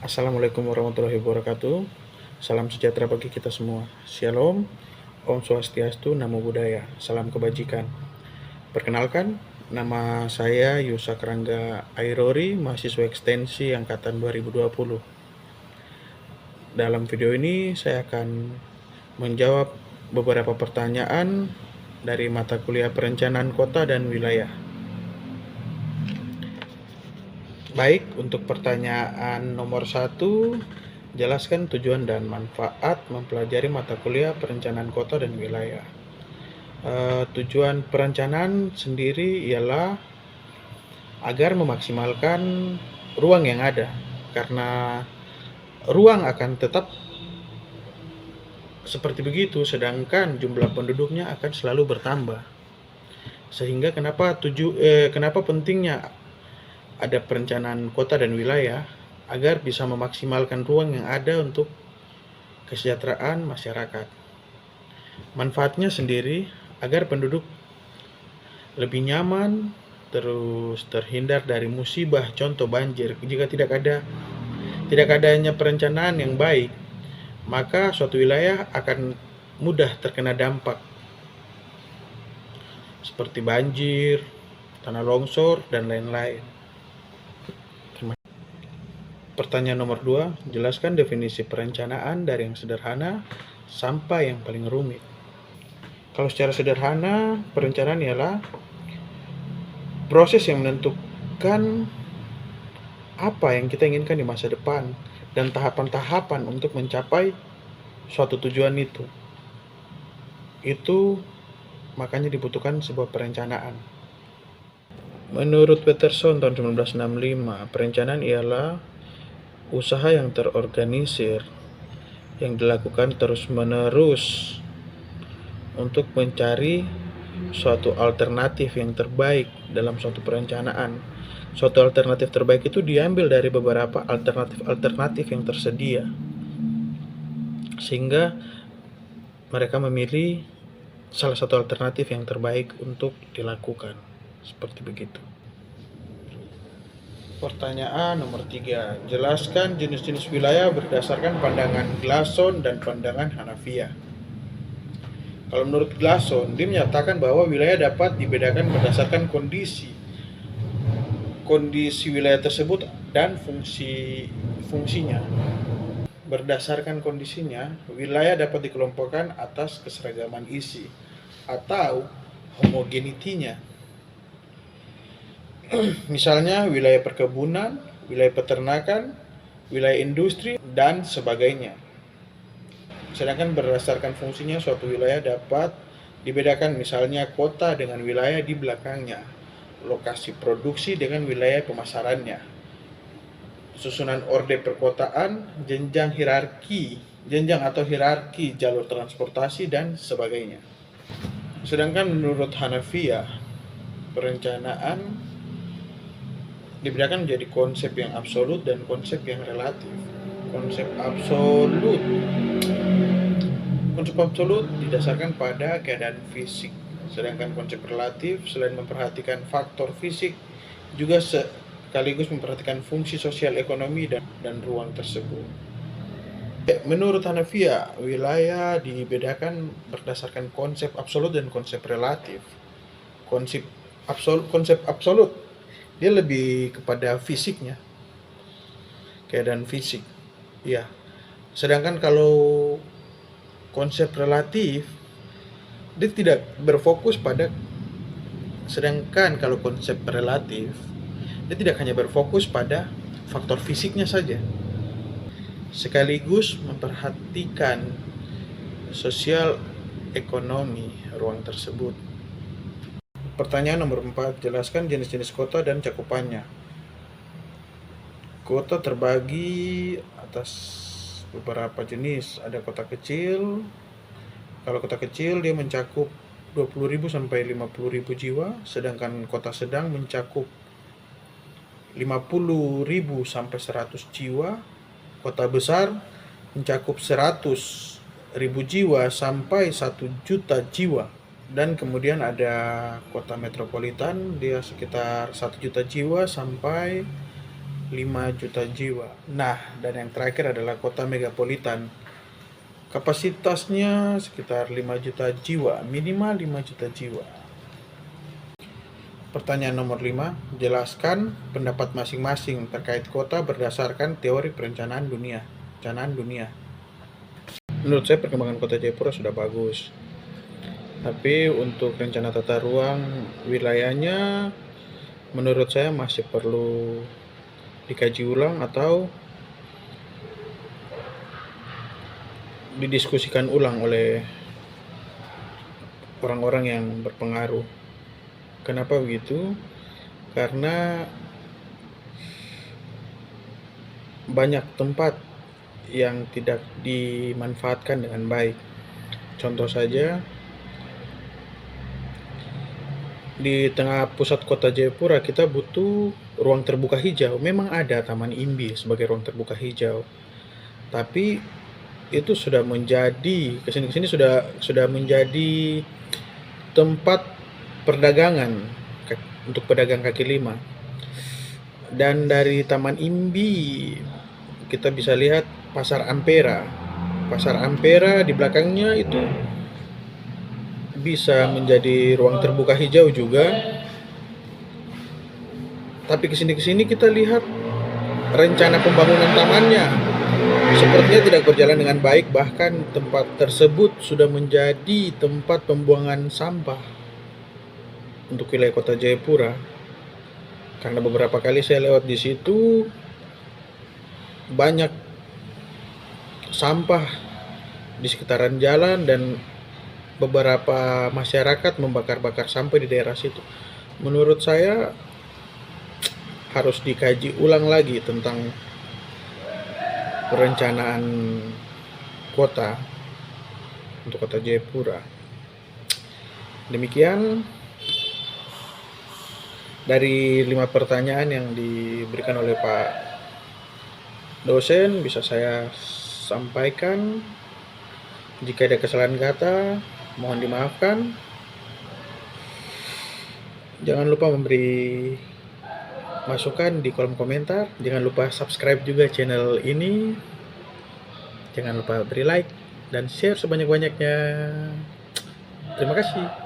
Assalamualaikum warahmatullahi wabarakatuh. Salam sejahtera bagi kita semua. Shalom, Om Swastiastu, Namo Buddhaya. Salam kebajikan. Perkenalkan, nama saya Yusak Rangga Airori, mahasiswa ekstensi angkatan 2020. Dalam video ini saya akan menjawab beberapa pertanyaan dari mata kuliah perencanaan kota dan wilayah. Baik, untuk pertanyaan nomor 1, jelaskan tujuan dan manfaat mempelajari mata kuliah perencanaan kota dan wilayah. Tujuan perencanaan sendiri ialah agar memaksimalkan ruang yang ada, karena ruang akan tetap seperti begitu, sedangkan jumlah penduduknya akan selalu bertambah. Sehingga kenapa pentingnya ada perencanaan kota dan wilayah, agar bisa memaksimalkan ruang yang ada untuk kesejahteraan masyarakat. Manfaatnya sendiri agar penduduk lebih nyaman, terus terhindar dari musibah, contoh banjir. Jika tidak adanya perencanaan yang baik, maka suatu wilayah akan mudah terkena dampak seperti banjir, tanah longsor, dan lain-lain. Pertanyaan nomor 2, jelaskan definisi perencanaan dari yang sederhana sampai yang paling rumit. Kalau secara sederhana, perencanaan ialah proses yang menentukan apa yang kita inginkan di masa depan dan tahapan-tahapan untuk mencapai suatu tujuan itu. Itu makanya dibutuhkan sebuah perencanaan. Menurut Peterson tahun 1965, perencanaan ialah usaha yang terorganisir yang dilakukan terus-menerus untuk mencari suatu alternatif yang terbaik dalam suatu perencanaan. Suatu alternatif terbaik itu diambil dari beberapa alternatif yang tersedia, sehingga mereka memilih salah satu alternatif yang terbaik untuk dilakukan. Seperti begitu. Pertanyaan nomor 3, jelaskan jenis-jenis wilayah berdasarkan pandangan Glasson dan pandangan Hanafiya. Kalau menurut Glasson, dia menyatakan bahwa wilayah dapat dibedakan berdasarkan kondisi wilayah tersebut dan fungsinya. Berdasarkan kondisinya, wilayah dapat dikelompokkan atas keseragaman isi atau homogenitinya. Misalnya wilayah perkebunan, wilayah peternakan, wilayah industri, dan sebagainya. Sedangkan berdasarkan fungsinya, suatu wilayah dapat dibedakan, misalnya kota dengan wilayah di belakangnya, lokasi produksi dengan wilayah pemasarannya, susunan orde perkotaan, jenjang atau hierarki jalur transportasi, dan sebagainya. Sedangkan menurut Hanafiya, perencanaan dibedakan menjadi konsep yang absolut dan konsep yang relatif. Konsep absolut didasarkan pada keadaan fisik, sedangkan konsep relatif selain memperhatikan faktor fisik juga sekaligus memperhatikan fungsi sosial, ekonomi, dan ruang tersebut. Menurut Hanafiya, wilayah dibedakan berdasarkan konsep absolut dan konsep relatif. Konsep absolut dia lebih kepada fisiknya, keadaan fisik, ya. Sedangkan kalau konsep relatif, dia tidak berfokus pada. Sedangkan kalau konsep relatif, dia tidak hanya berfokus pada faktor fisiknya saja, sekaligus memperhatikan sosial ekonomi ruang tersebut. Pertanyaan nomor 4, jelaskan jenis-jenis kota dan cakupannya. Kota terbagi atas beberapa jenis. Ada kota kecil. Kalau kota kecil dia mencakup 20.000 sampai 50.000 jiwa, sedangkan kota sedang mencakup 50.000 sampai 100 jiwa. Kota besar mencakup 100.000 jiwa sampai 1 juta jiwa. Dan kemudian ada kota metropolitan, dia sekitar 1 juta jiwa sampai 5 juta jiwa. Nah, dan yang terakhir adalah kota megapolitan. Kapasitasnya sekitar 5 juta jiwa, minimal 5 juta jiwa. Pertanyaan nomor 5, jelaskan pendapat masing-masing terkait kota berdasarkan teori perencanaan dunia. Menurut saya perkembangan kota Jayapura sudah bagus. Tapi untuk rencana tata ruang wilayahnya menurut saya masih perlu dikaji ulang atau didiskusikan ulang oleh orang-orang yang berpengaruh. Kenapa begitu? Karena banyak tempat yang tidak dimanfaatkan dengan baik. Contoh saja, di tengah pusat kota Jayapura kita butuh ruang terbuka hijau. Memang ada Taman Imbi sebagai ruang terbuka hijau, tapi itu sudah menjadi kesini sudah menjadi tempat perdagangan untuk pedagang kaki lima. Dan dari Taman Imbi kita bisa lihat Pasar Ampera. Pasar Ampera di belakangnya itu bisa menjadi ruang terbuka hijau juga. Tapi kesini kita lihat rencana pembangunan tamannya sepertinya tidak berjalan dengan baik. Bahkan tempat tersebut sudah menjadi tempat pembuangan sampah untuk wilayah kota Jayapura. Karena beberapa kali saya lewat di situ, banyak sampah di sekitaran jalan dan beberapa masyarakat membakar-bakar sampah di daerah situ. Menurut saya harus dikaji ulang lagi tentang perencanaan kota untuk kota Jayapura. Demikian dari 5 pertanyaan yang diberikan oleh Pak dosen bisa saya sampaikan. Jika ada kesalahan kata, mohon dimaafkan. Jangan lupa memberi masukan di kolom komentar. Jangan lupa subscribe juga channel ini. Jangan lupa beri like dan share sebanyak-banyaknya. Terima kasih.